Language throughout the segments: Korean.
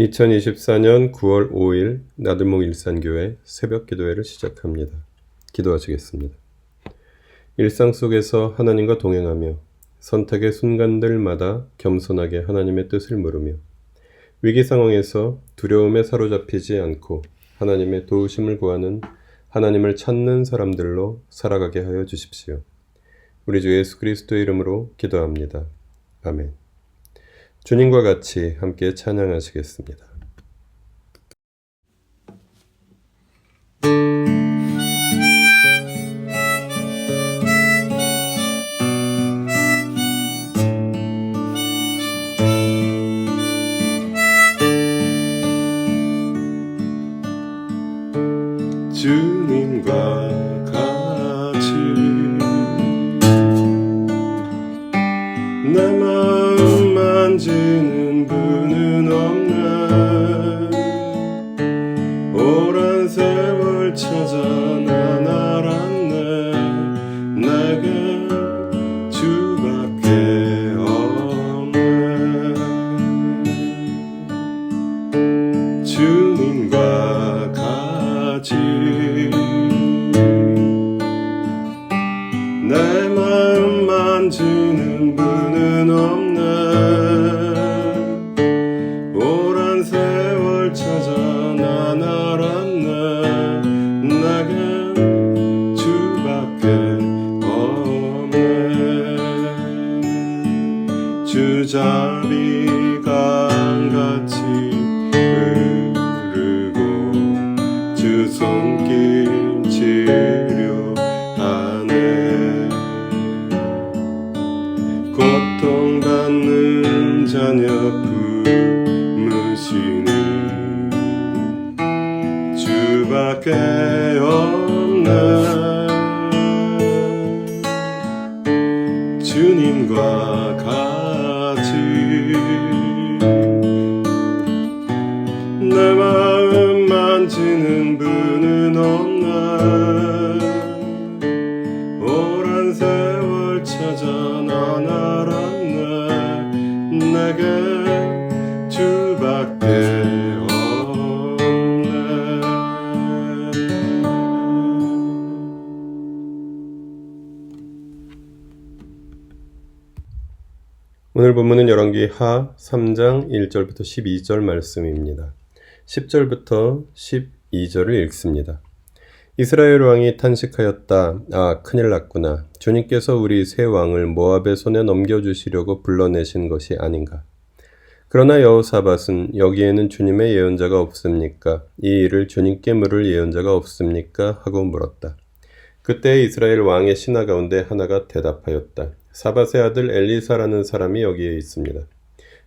2024년 9월 5일 나들목 일산교회 새벽 기도회를 시작합니다. 기도하시겠습니다. 일상 속에서 하나님과 동행하며 선택의 순간들마다 겸손하게 하나님의 뜻을 물으며 위기 상황에서 두려움에 사로잡히지 않고 하나님의 도우심을 구하는 하나님을 찾는 사람들로 살아가게 하여 주십시오. 우리 주 예수 그리스도의 이름으로 기도합니다. 아멘. 주님과 같이 함께 찬양하시겠습니다. 주님과 같이 내 마음 만지는 분은 없네. 오랜 세월 찾아 난 알았네. 내게 주밖에 없네. 주님과 같이 내 마음 만지는 분은 없네. 오랜 세월 찾아 난 알았네. 내게 주밖에 없네. 주자비 강같이 흐르고 주 손길 치료하네. 고통받는 자녀 품으시니 주밖에 없네. 주님과 같이 내 마음 만지는 분은 없네. 오랜 세월 찾아 난 알았네. 내게 주밖에 없네. 오늘 본문은 열왕기 하 3장 1절부터 12절 말씀입니다. 10절부터 12절을 읽습니다. 이스라엘 왕이 탄식하였다. 아, 큰일 났구나. 주님께서 우리 새 왕을 모압의 손에 넘겨주시려고 불러내신 것이 아닌가. 그러나 여호사밧은 여기에는 주님의 예언자가 없습니까? 이 일을 주님께 물을 예언자가 없습니까? 하고 물었다. 그때 이스라엘 왕의 신하 가운데 하나가 대답하였다. 사밧의 아들 엘리사라는 사람이 여기에 있습니다.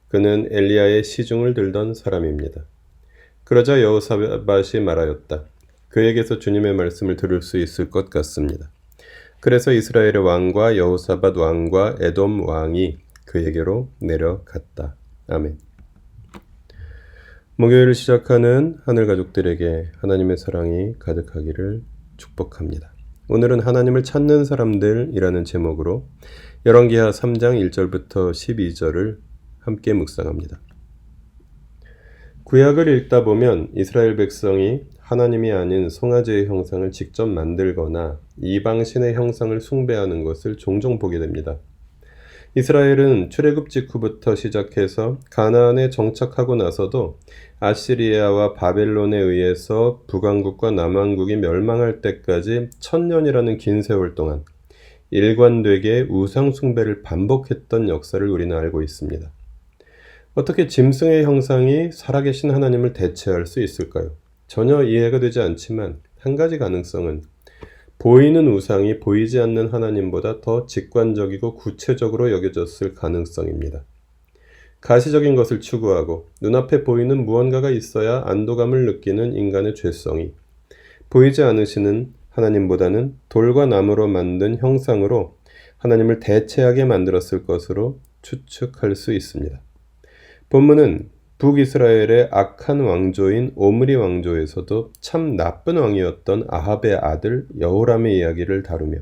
그는 엘리야의 시중을 들던 사람입니다. 그러자 여호사밧이 말하였다. 그에게서 주님의 말씀을 들을 수 있을 것 같습니다. 그래서 이스라엘의 왕과 여호사밧 왕과 에돔 왕이 그에게로 내려갔다. 아멘. 목요일을 시작하는 하늘 가족들에게 하나님의 사랑이 가득하기를 축복합니다. 오늘은 하나님을 찾는 사람들이라는 제목으로 열왕기하 3장 1절부터 12절을 함께 묵상합니다. 구약을 읽다 보면 이스라엘 백성이 하나님이 아닌 송아지의 형상을 직접 만들거나 이방신의 형상을 숭배하는 것을 종종 보게 됩니다. 이스라엘은 출애굽 직후부터 시작해서 가나안에 정착하고 나서도 아시리아와 바벨론에 의해서 북왕국과 남왕국이 멸망할 때까지 1000년이라는 긴 세월 동안 일관되게 우상 숭배를 반복했던 역사를 우리는 알고 있습니다. 어떻게 짐승의 형상이 살아계신 하나님을 대체할 수 있을까요? 전혀 이해가 되지 않지만 한 가지 가능성은 보이는 우상이 보이지 않는 하나님보다 더 직관적이고 구체적으로 여겨졌을 가능성입니다. 가시적인 것을 추구하고 눈앞에 보이는 무언가가 있어야 안도감을 느끼는 인간의 죄성이 보이지 않으시는 하나님보다는 돌과 나무로 만든 형상으로 하나님을 대체하게 만들었을 것으로 추측할 수 있습니다. 본문은 북이스라엘의 악한 왕조인 오므리 왕조에서도 참 나쁜 왕이었던 아합의 아들 여호람의 이야기를 다루며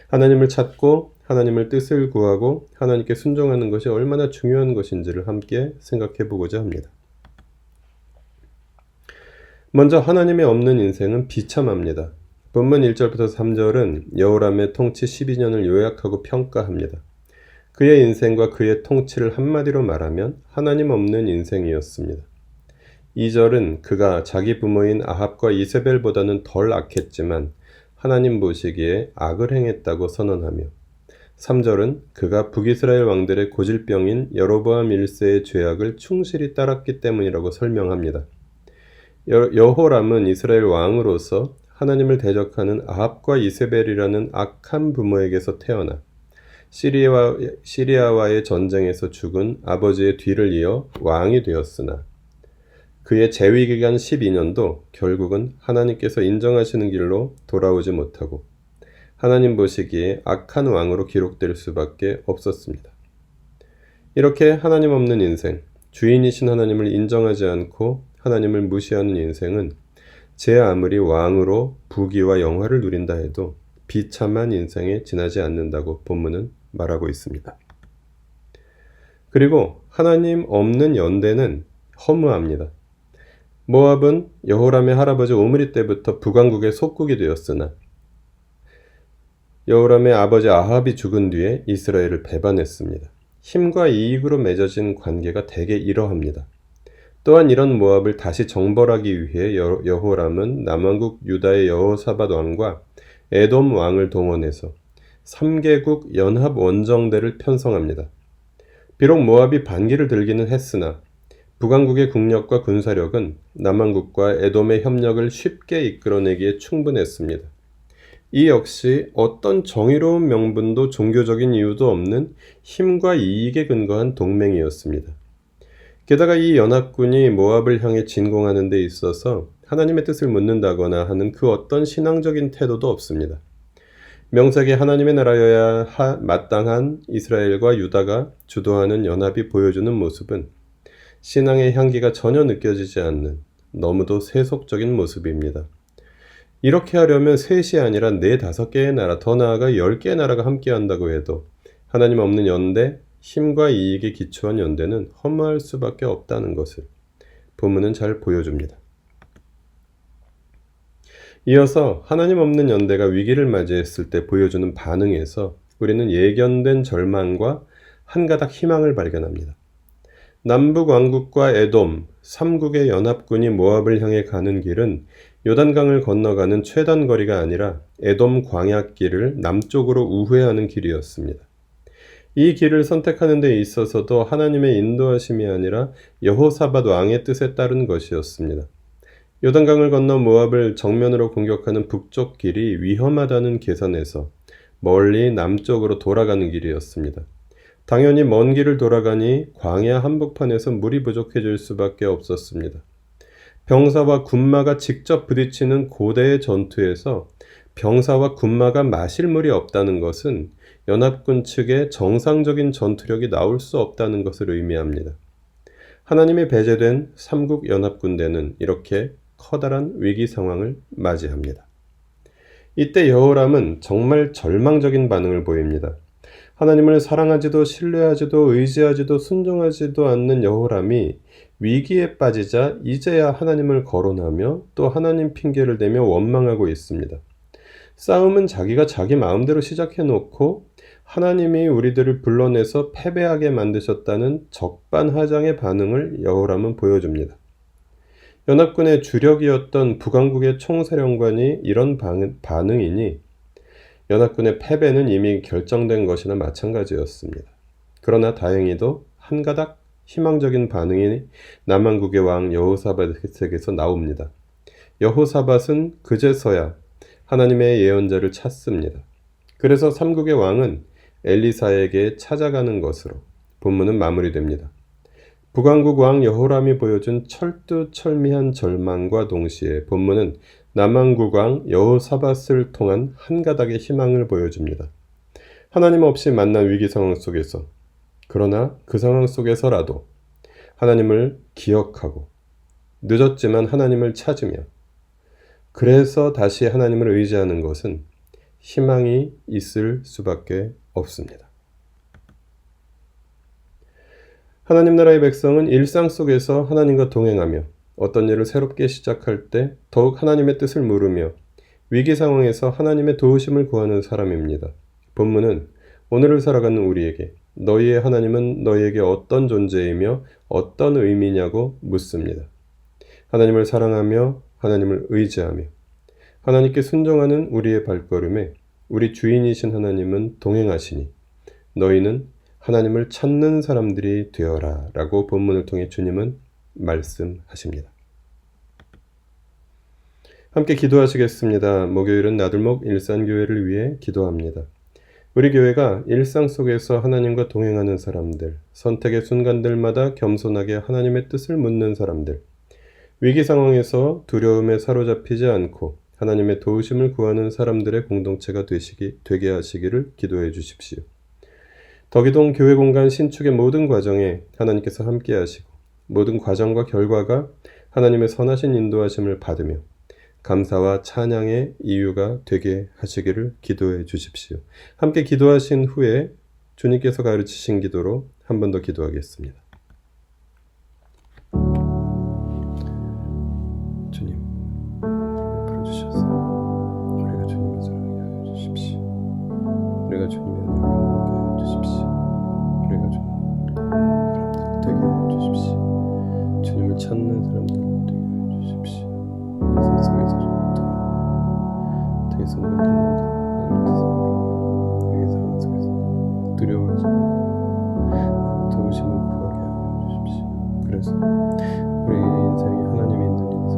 하나님을 찾고 하나님의 뜻을 구하고 하나님께 순종하는 것이 얼마나 중요한 것인지를 함께 생각해 보고자 합니다. 먼저 하나님이 없는 인생은 비참합니다. 본문 1절부터 3절은 여호람의 통치 12년을 요약하고 평가합니다. 그의 인생과 그의 통치를 한마디로 말하면 하나님 없는 인생이었습니다. 2절은 그가 자기 부모인 아합과 이세벨보다는 덜 악했지만 하나님 보시기에 악을 행했다고 선언하며 3절은 그가 북이스라엘 왕들의 고질병인 여로보암 1세의 죄악을 충실히 따랐기 때문이라고 설명합니다. 여호람은 이스라엘 왕으로서 하나님을 대적하는 아합과 이세벨이라는 악한 부모에게서 태어나 시리아와의 전쟁에서 죽은 아버지의 뒤를 이어 왕이 되었으나 그의 재위기간 12년도 결국은 하나님께서 인정하시는 길로 돌아오지 못하고 하나님 보시기에 악한 왕으로 기록될 수밖에 없었습니다. 이렇게 하나님 없는 인생, 주인이신 하나님을 인정하지 않고 하나님을 무시하는 인생은 제 아무리 왕으로 부귀와 영화를 누린다 해도 비참한 인생에 지나지 않는다고 본문은 말하고 있습니다. 그리고 하나님 없는 연대는 허무합니다. 모압은 여호람의 할아버지 오므리 때부터 북왕국의 속국이 되었으나 여호람의 아버지 아합이 죽은 뒤에 이스라엘을 배반했습니다. 힘과 이익으로 맺어진 관계가 대개 이러합니다. 또한 이런 모압을 다시 정벌하기 위해 여호람은 남왕국 유다의 여호사밧 왕과 에돔 왕을 동원해서 3개국 연합 원정대를 편성합니다. 비록 모압이 반기를 들기는 했으나 북왕국의 국력과 군사력은 남왕국과 에돔의 협력을 쉽게 이끌어내기에 충분했습니다. 이 역시 어떤 정의로운 명분도 종교적인 이유도 없는 힘과 이익에 근거한 동맹이었습니다. 게다가 이 연합군이 모압을 향해 진공하는 데 있어서 하나님의 뜻을 묻는다거나 하는 그 어떤 신앙적인 태도도 없습니다. 명색이 하나님의 나라여야 마땅한 이스라엘과 유다가 주도하는 연합이 보여주는 모습은 신앙의 향기가 전혀 느껴지지 않는 너무도 세속적인 모습입니다. 이렇게 하려면 셋이 아니라 4, 5개의 나라, 더 나아가 10개의 나라가 함께한다고 해도 하나님 없는 연대, 힘과 이익에 기초한 연대는 허무할 수밖에 없다는 것을 본문은 잘 보여줍니다. 이어서 하나님 없는 연대가 위기를 맞이했을 때 보여주는 반응에서 우리는 예견된 절망과 한 가닥 희망을 발견합니다. 남북 왕국과 에돔, 3국의 연합군이 모압을 향해 가는 길은 요단강을 건너가는 최단 거리가 아니라 에돔 광야길을 남쪽으로 우회하는 길이었습니다. 이 길을 선택하는 데 있어서도 하나님의 인도하심이 아니라 여호사밧 왕의 뜻에 따른 것이었습니다. 요단강을 건너 모압을 정면으로 공격하는 북쪽 길이 위험하다는 계산에서 멀리 남쪽으로 돌아가는 길이었습니다. 당연히 먼 길을 돌아가니 광야 한복판에서 물이 부족해질 수밖에 없었습니다. 병사와 군마가 직접 부딪히는 고대의 전투에서 병사와 군마가 마실 물이 없다는 것은 연합군 측의 정상적인 전투력이 나올 수 없다는 것을 의미합니다. 하나님이 배제된 3국 연합군대는 이렇게 커다란 위기 상황을 맞이합니다. 이때 여호람은 정말 절망적인 반응을 보입니다. 하나님을 사랑하지도 신뢰하지도 의지하지도 순종하지도 않는 여호람이 위기에 빠지자 이제야 하나님을 거론하며 또 하나님 핑계를 대며 원망하고 있습니다. 싸움은 자기가 자기 마음대로 시작해놓고 하나님이 우리들을 불러내서 패배하게 만드셨다는 적반하장의 반응을 여호람은 보여줍니다. 연합군의 주력이었던 북왕국의 총사령관이 이런 반응이니 연합군의 패배는 이미 결정된 것이나 마찬가지였습니다. 그러나 다행히도 한 가닥 희망적인 반응이 남왕국의 왕 여호사밧에게서 나옵니다. 여호사밧은 그제서야 하나님의 예언자를 찾습니다. 그래서 3국의 왕은 엘리사에게 찾아가는 것으로 본문은 마무리됩니다. 북왕국 왕 여호람이 보여준 철두철미한 절망과 동시에 본문은 남왕국 왕 여호사밧을 통한 한 가닥의 희망을 보여줍니다. 하나님 없이 만난 위기 상황 속에서, 그러나 그 상황 속에서라도 하나님을 기억하고 늦었지만 하나님을 찾으며 그래서 다시 하나님을 의지하는 것은 희망이 있을 수밖에 없습니다. 하나님 나라의 백성은 일상 속에서 하나님과 동행하며 어떤 일을 새롭게 시작할 때 더욱 하나님의 뜻을 물으며 위기 상황에서 하나님의 도우심을 구하는 사람입니다. 본문은 오늘을 살아가는 우리에게 너희의 하나님은 너희에게 어떤 존재이며 어떤 의미냐고 묻습니다. 하나님을 사랑하며 하나님을 의지하며 하나님께 순종하는 우리의 발걸음에 우리 주인이신 하나님은 동행하시니 너희는 하나님을 찾는 사람들이 되어라 라고 본문을 통해 주님은 말씀하십니다. 함께 기도하시겠습니다. 목요일은 나들목 일산교회를 위해 기도합니다. 우리 교회가 일상 속에서 하나님과 동행하는 사람들, 선택의 순간들마다 겸손하게 하나님의 뜻을 묻는 사람들, 위기 상황에서 두려움에 사로잡히지 않고 하나님의 도우심을 구하는 사람들의 공동체가 되게 하시기를 기도해 주십시오. 덕이동 교회 공간 신축의 모든 과정에 하나님께서 함께 하시고 모든 과정과 결과가 하나님의 선하신 인도하심을 받으며 감사와 찬양의 이유가 되게 하시기를 기도해 주십시오. 함께 기도하신 후에 주님께서 가르치신 기도로 한 번 더 기도하겠습니다. 주님, 풀어주셔서 우리가 주님을 사랑하게 하여 주십시오. 우리가 주님의 은혜를 영광하게 하여 주십시오. 우리가 주님 사람들 되게 하여 주십시오. 주님을 찾는 사람들 되게 하여 주십시오. 그 속에서 되게 성공들마다 하나님 뜻을 위기 상황 속에서 두려워하지 않고 도우심을 구하게 하여 주십시오. 그래서 우리 인생이 하나님이 있는 인생,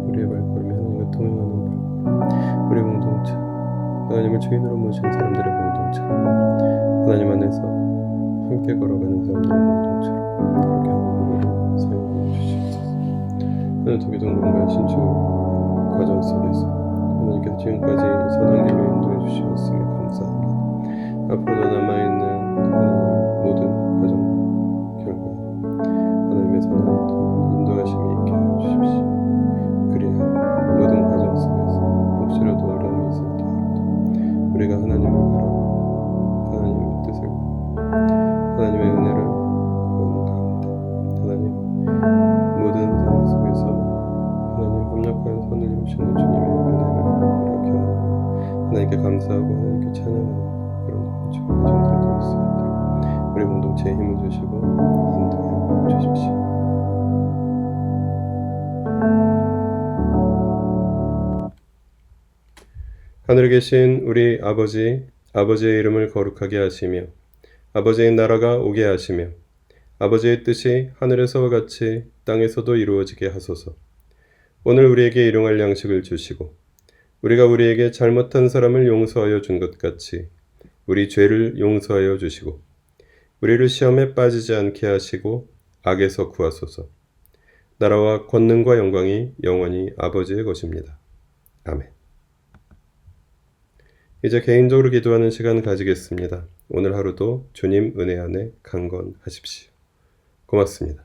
우리의 발걸음이 하나님과 동행하는 발걸음, 우리 공동체, 하나님을 주인으로 모신 사람들의 공동체, 하나님 안에서 함께 걸어가는 사람들의 공동체로 그렇게 하나님으로 사용해 주시옵소서. 오늘 덕이동 공간 신축 과정 속에서 하나님께서 지금까지 선한 길로 인도해 주시었으니 감사합니다. 앞으로도 남아있는 하나님 모든 과정과 결과 하나님의 선한 인도하심이 있게 하여 주십시오. 그리하 모든 과정 속에서 혹시라도 어려움이 있을 때라도 우리가 하나님을 바라보고 하나님의 뜻을 하나님의 은혜를 구하는 가운데 하나님 모든 상황 속에서 하나님 합력하여 선을 이루시는 주님의 은혜를 우리가 경험하며 하나님께 감사하고 하나님께 찬양하는 그런 주의 가정들이 되을 수 있도록 우리 공동체에 힘을 주시고 인도해 주십시오. 하늘에 계신 우리 아버지의 이름을 거룩하게 하시며 아버지의 나라가 오게 하시며 아버지의 뜻이 하늘에서와 같이 땅에서도 이루어지게 하소서. 오늘 우리에게 일용할 양식을 주시고 우리가 우리에게 잘못한 사람을 용서하여 준 것 같이 우리 죄를 용서하여 주시고 우리를 시험에 빠지지 않게 하시고 악에서 구하소서. 나라와 권능과 영광이 영원히 아버지의 것입니다. 아멘. 이제 개인적으로 기도하는 시간 가지겠습니다. 오늘 하루도 주님 은혜 안에 강건하십시오. 고맙습니다.